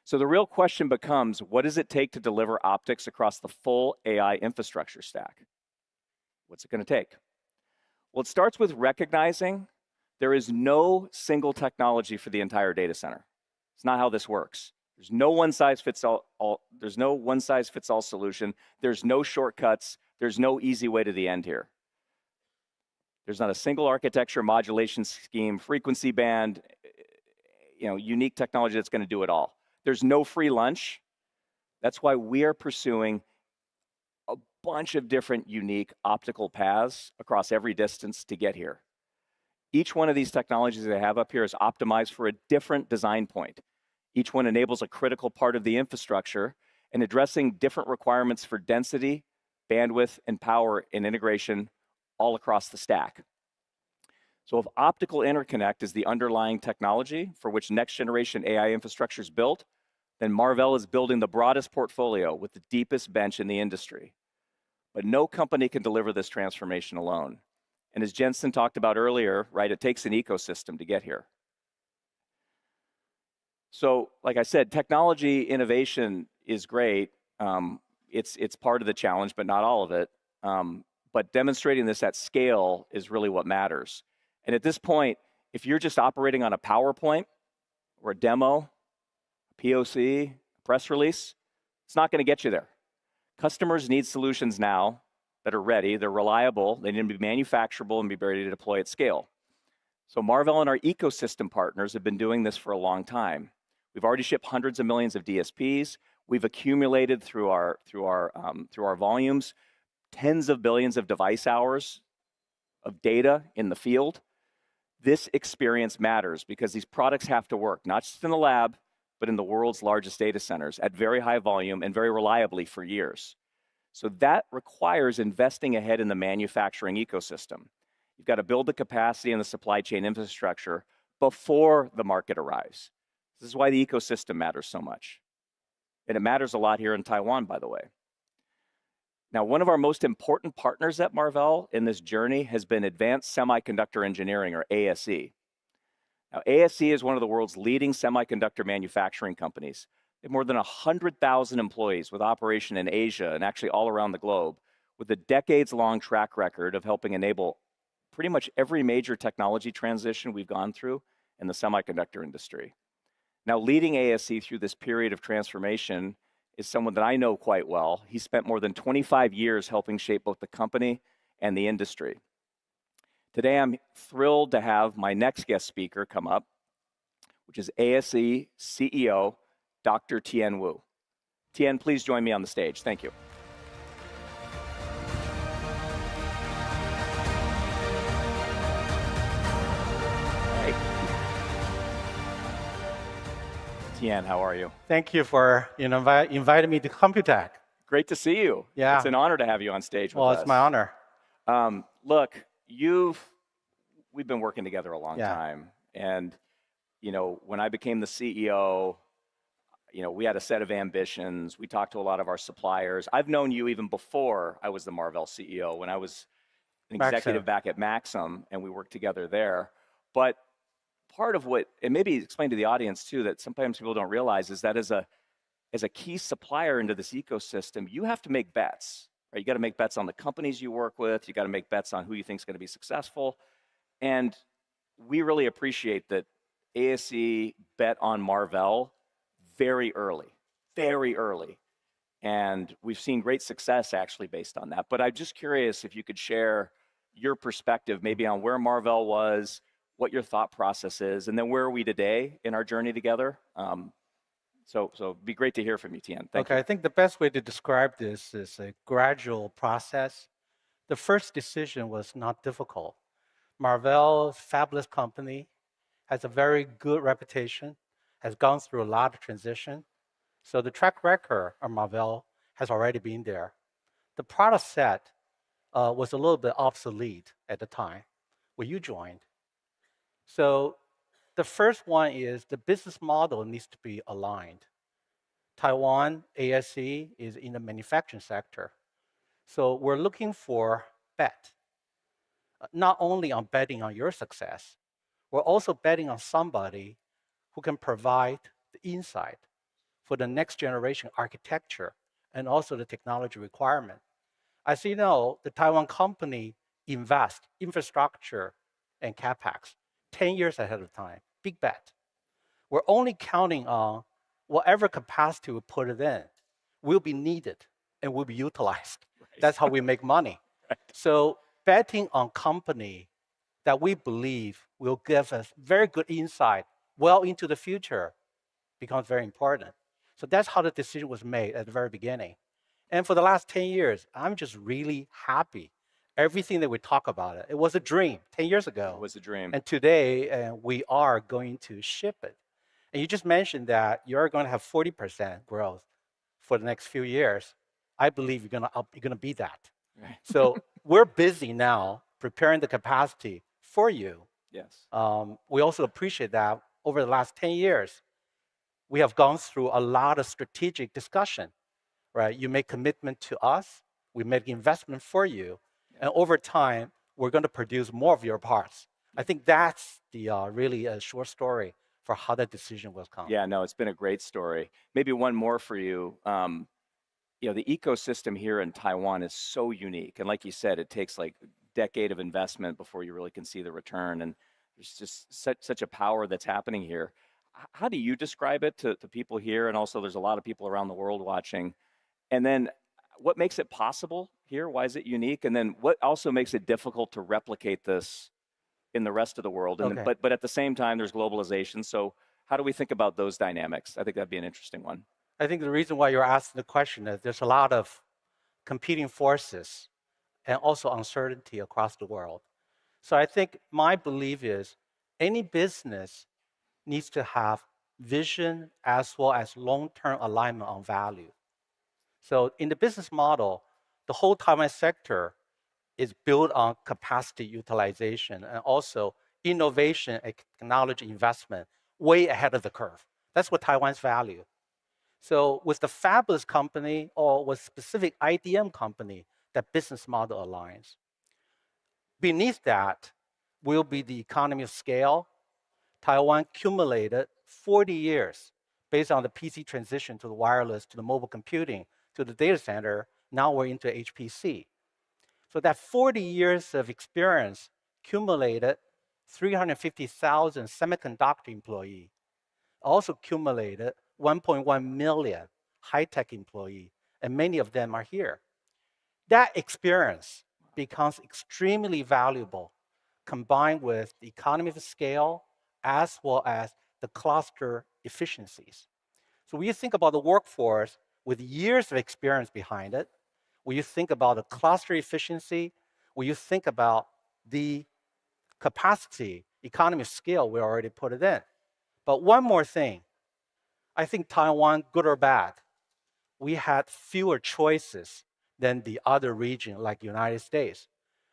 S3: So the real question becomes, what does it take to deliver optics across the full AI infrastructure stack? What's it going to take? Well, it starts with recognizing there is no single technology for the entire data center. It's not how this works. There's no one-size-fits-all. There's no one-size-fits-all solution. There's no shortcuts. There's no easy way to the end here. There's not a single architecture, modulation scheme, frequency band, unique technology that's going to do it all. There's no free lunch. That's why we are pursuing a bunch of different unique optical paths across every distance to get here. Each one of these technologies that I have up here is optimized for a different design point. Each one enables a critical part of the infrastructure and addressing different requirements for density, bandwidth, and power and integration all across the stack. So if optical interconnect is the underlying technology for which next generation AI infrastructure is built, then Marvell is building the broadest portfolio with the deepest bench in the industry. But no company can deliver this transformation alone. And as Jensen talked about earlier, right, it takes an ecosystem to get here. So like I said, technology innovation is great. It's part of the challenge, but not all of it. But demonstrating this at scale is really what matters. And at this point, if you're just operating on a PowerPoint or a demo, a POC, a press release, it's not going to get you there. Customers need solutions now that are ready, they're reliable, they need to be manufacturable and be ready to deploy at scale. So Marvell and our ecosystem partners have been doing this for a long time. We've already shipped hundreds of millions of DSPs. We've accumulated through our volumes tens of billions of device hours of data in the field. This experience matters because these products have to work, not just in the lab, but in the world's largest data centers at very high volume and very reliably for years. So that requires investing ahead in the manufacturing ecosystem. You've got to build the capacity and the supply chain infrastructure before the market arrives. This is why the ecosystem matters so much. And it matters a lot here in Taiwan, by the way. Now, one of our most important partners at Marvell in this journey has been Advanced Semiconductor Engineering, or ASE. Now, ASE is one of the world's leading semiconductor manufacturing companies. They have more than 100,000 employees with operation in Asia and actually all around the globe, with a decades-long track record of helping enable pretty much every major technology transition we've gone through in the semiconductor industry. Now, leading ASE through this period of transformation is someone that I know quite well. He spent more than 25 years helping shape both the company and the industry. Today, I'm thrilled to have my next guest speaker come up, which is ASE CEO, Dr. Tien Wu. Tien, please join me on the stage. Thank you. Hey. Tien, how are you?
S5: Thank you for inviting me to Computex.
S3: Great to see you.
S5: Yeah.
S3: It's an honor to have you on stage with us.
S5: Well, it's my honor.
S3: Look, we've been working together a long time. And, when I became the CEO, we had a set of ambitions. We talked to a lot of our suppliers. I've known you even before I was the Marvell CEO, when I was an executive back at Maxim, and we worked together there. But part of what, and maybe explain to the audience too, that sometimes people don't realize is that as a key supplier into this ecosystem, you have to make bets, right? You got to make bets on the companies you work with. You got to make bets on who you think is going to be successful. And we really appreciate that ASE bet on Marvell very early. And we've seen great success actually based on that. But I'm just curious if you could share your perspective maybe on where Marvell was, what your thought process is, and then where are we today in our journey together? So it'd be great to hear from you, Tien. Thank you.
S5: I think the best way to describe this is a gradual process. The first decision was not difficult. Marvell, fabulous company, has a very good reputation, has gone through a lot of transition. So the track record of Marvell has already been there. The product set was a little bit obsolete at the time when you joined. So the first one is the business model needs to be aligned. Taiwan, ASE, is in the manufacturing sector. So we're looking for bet, not only on betting on your success, we're also betting on somebody who can provide the insight for the next generation architecture and also the technology requirement. As you know, the Taiwan company invest infrastructure and CapEx 10 years ahead of time, big bet. We're only counting on whatever capacity we put it in will be needed and will be utilized. Right. That's how we make money. Right. So betting on company that we believe will give us very good insight well into the future becomes very important. So that's how the decision was made at the very beginning. And for the last 10 years, I'm just really happy. Everything that we talk about, it was a dream 10 years ago.
S3: It was a dream.
S5: And today, we are going to ship it. And you just mentioned that you're going to have 40% growth for the next few years. I believe you're going to beat that. Right. So we're busy now preparing the capacity for you.
S3: Yes.
S5: We also appreciate that over the last 10 years, we have gone through a lot of strategic discussion, right? You make commitment to us, we make investment for you, and over time, we're going to produce more of your parts. I think that's the really a short story for how that decision was come.
S3: Yeah, no, it's been a great story. Maybe one more for you. The ecosystem here in Taiwan is so unique. And like you said, it takes like a decade of investment before you really can see the return. And there's just such a power that's happening here. How do you describe it to people here? And also there's a lot of people around the world watching. And then what makes it possible here? Why is it unique? And then what also makes it difficult to replicate this in the rest of the world? And then, but at the same time, there's globalization. So how do we think about those dynamics? I think that'd be an interesting one.
S5: I think the reason why you're asking the question is there's a lot of competing forces and also uncertainty across the world. So I think my belief is any business needs to have vision as well as long-term alignment on value. So in the business model, the whole Taiwan sector is built on capacity utilization and also innovation and technology investment way ahead of the curve. That's what Taiwan's value. So with the fabless company or with specific IDM company, that business model aligns. Beneath that will be the economy of scale. Taiwan accumulated 40 years based on the PC transition to the wireless, to the mobile computing, to the data center. Now we're into HPC. So that 40 years of experience accumulated 350,000 semiconductor employees, also accumulated 1.1 million high-tech employees, and many of them are here. That experience becomes extremely valuable combined with the economy of scale as well as the cluster efficiencies. So when you think about the workforce with years of experience behind it, when you think about the cluster efficiency, when you think about the capacity, economy of scale, we already put it in. But one more thing, I think Taiwan, good or bad, we had fewer choices than the other region like United States.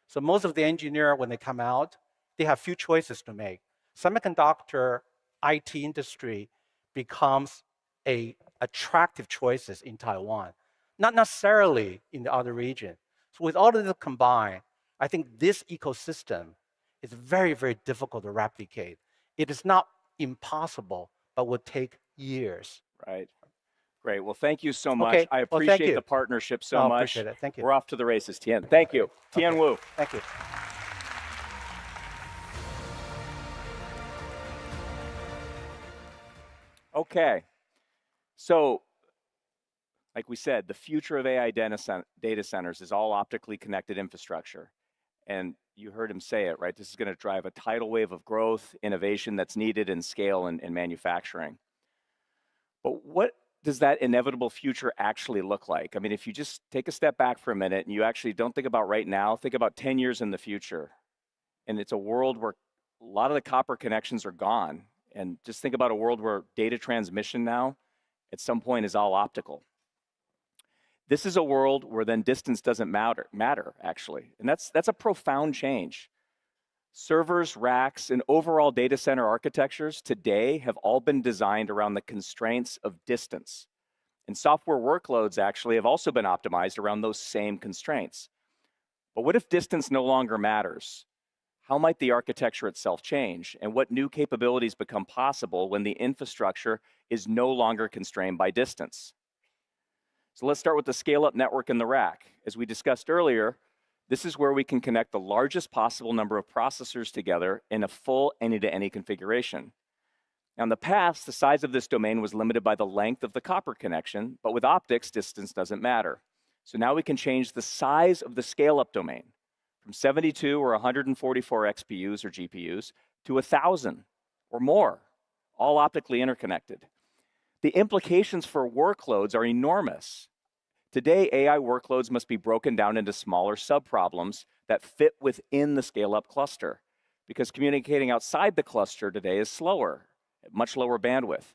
S5: So most of the engineers, when they come out, they have few choices to make. Semiconductor IT industry becomes a attractive choices in Taiwan, not necessarily in the other region. So with all of this combined, I think this ecosystem is very, very difficult to replicate. It is not impossible, but will take years.
S3: Right. Great. Well, thank you so much.
S5: Okay.
S3: I
S5: Well,
S3: appreciate
S5: thank you.
S3: the partnership so much.
S5: Appreciate it. Thank you.
S3: We're off to the races, Tian. Thank you. Tian
S5: Okay.
S3: Wu.
S5: Thank you.
S3: Okay. So, like we said, the future of AI data centers is all optically connected infrastructure. And you heard him say it, right? This is going to drive a tidal wave of growth, innovation that's needed in scale and manufacturing. But what does that inevitable future actually look like? I mean, if you just take a step back for a minute and you actually don't think about right now, think about 10 years in the future. And it's a world where a lot of the copper connections are gone. And just think about a world where data transmission now at some point is all optical. This is a world where then distance doesn't matter actually. And that's a profound change. Servers, racks, and overall data center architectures today have all been designed around the constraints of distance. And software workloads actually have also been optimized around those same constraints. But what if distance no longer matters? How might the architecture itself change? And what new capabilities become possible when the infrastructure is no longer constrained by distance? So let's start with the scale-up network in the rack. As we discussed earlier, this is where we can connect the largest possible number of processors together in a full any-to-any configuration. Now, in the past, the size of this domain was limited by the length of the copper connection, but with optics, distance doesn't matter. So now we can change the size of the scale-up domain from 72 or 144 XPUs or GPUs to 1,000 or more, all optically interconnected. The implications for workloads are enormous. Today, AI workloads must be broken down into smaller subproblems that fit within the scale-up cluster, because communicating outside the cluster today is slower, at much lower bandwidth.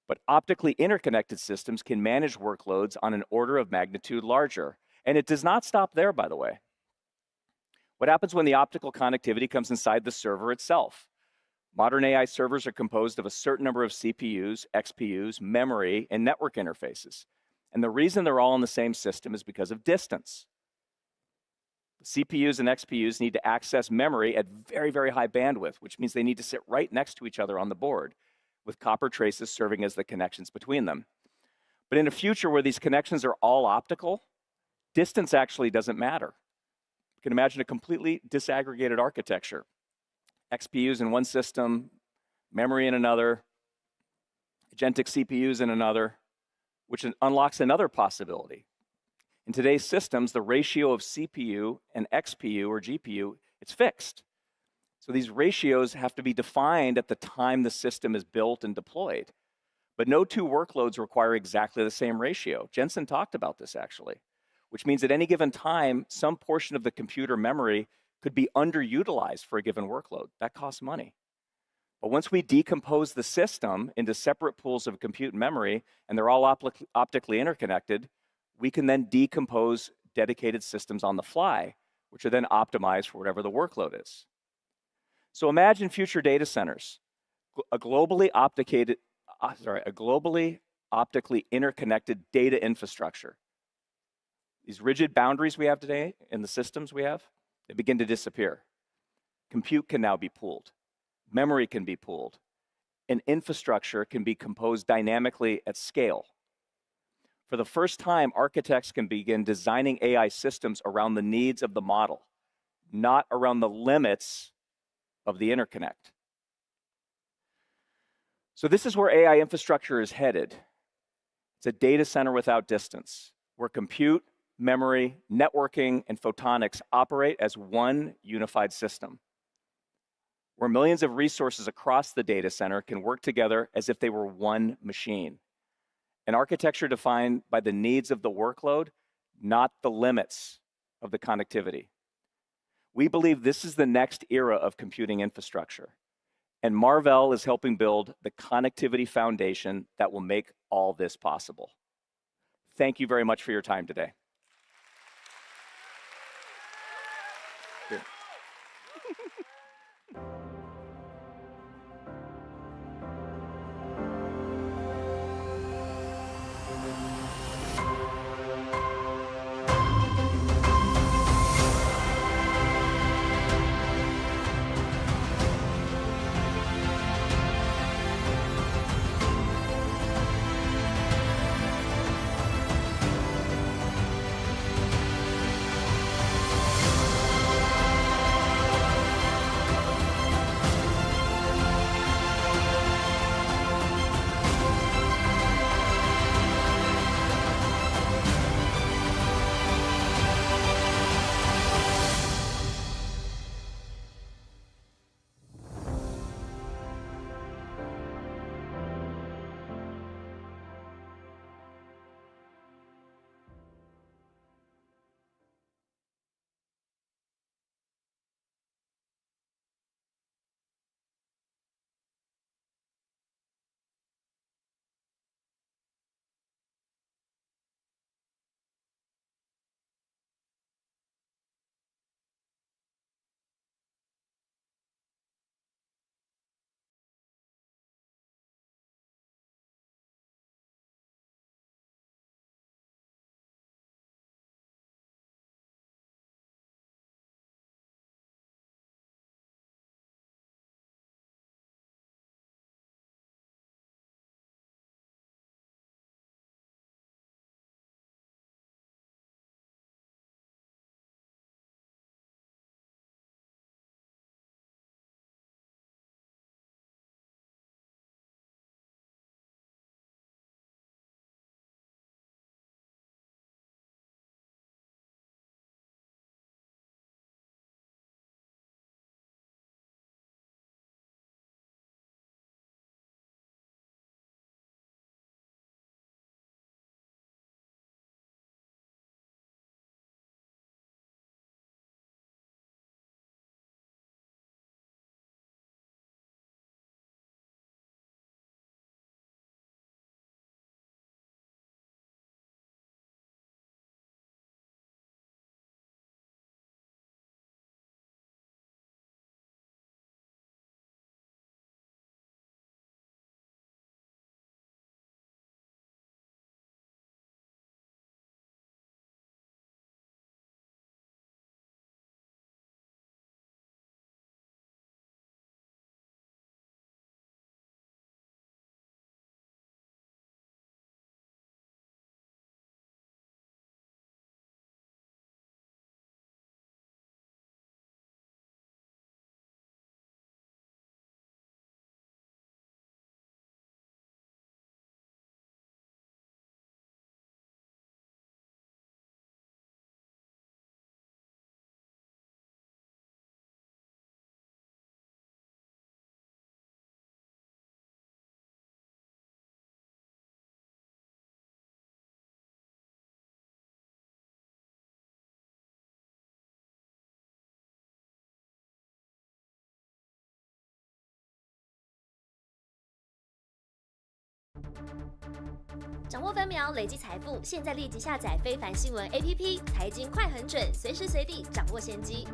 S3: But optically interconnected systems can manage workloads on an order of magnitude larger. And it does not stop there, by the way. What happens when the optical connectivity comes inside the server itself? Modern AI servers are composed of a certain number of CPUs, XPUs, memory, and network interfaces. And the reason they're all in the same system is because of distance. The CPUs and XPUs need to access memory at very, very high bandwidth, which means they need to sit right next to each other on the board, with copper traces serving as the connections between them. But in a future where these connections are all optical, distance actually doesn't matter. You can imagine a completely disaggregated architecture. XPUs in one system, memory in another, agentic CPUs in another, which unlocks another possibility. In today's systems, the ratio of CPU and XPU or GPU, it's fixed. So these ratios have to be defined at the time the system is built and deployed. But no two workloads require exactly the same ratio. Jensen talked about this actually, which means at any given time, some portion of the computer memory could be underutilized for a given workload. That costs money. But once we decompose the system into separate pools of compute memory, and they're all optically interconnected, we can then decompose dedicated systems on the fly, which are then optimized for whatever the workload is. So imagine future data centers, a globally optically interconnected data infrastructure. These rigid boundaries we have today in the systems we have, they begin to disappear. Compute can now be pooled. Memory can be pooled. And infrastructure can be composed dynamically at scale. For the first time, architects can begin designing AI systems around the needs of the model, not around the limits of the interconnect. So this is where AI infrastructure is headed. It's a data center without distance, where compute, memory, networking, and photonics operate as one unified system. where millions of resources across the data center can work together as if they were one machine. An architecture defined by the needs of the workload, not the limits of the connectivity. We believe this is the next era of computing infrastructure, and Marvell is helping build the connectivity foundation that will make all this possible. Thank you very much for your time today. Here.
S6: 掌握分秒，累积财富。现在立即下载非凡新闻 APP， 财经快很准，随时随地掌握先机。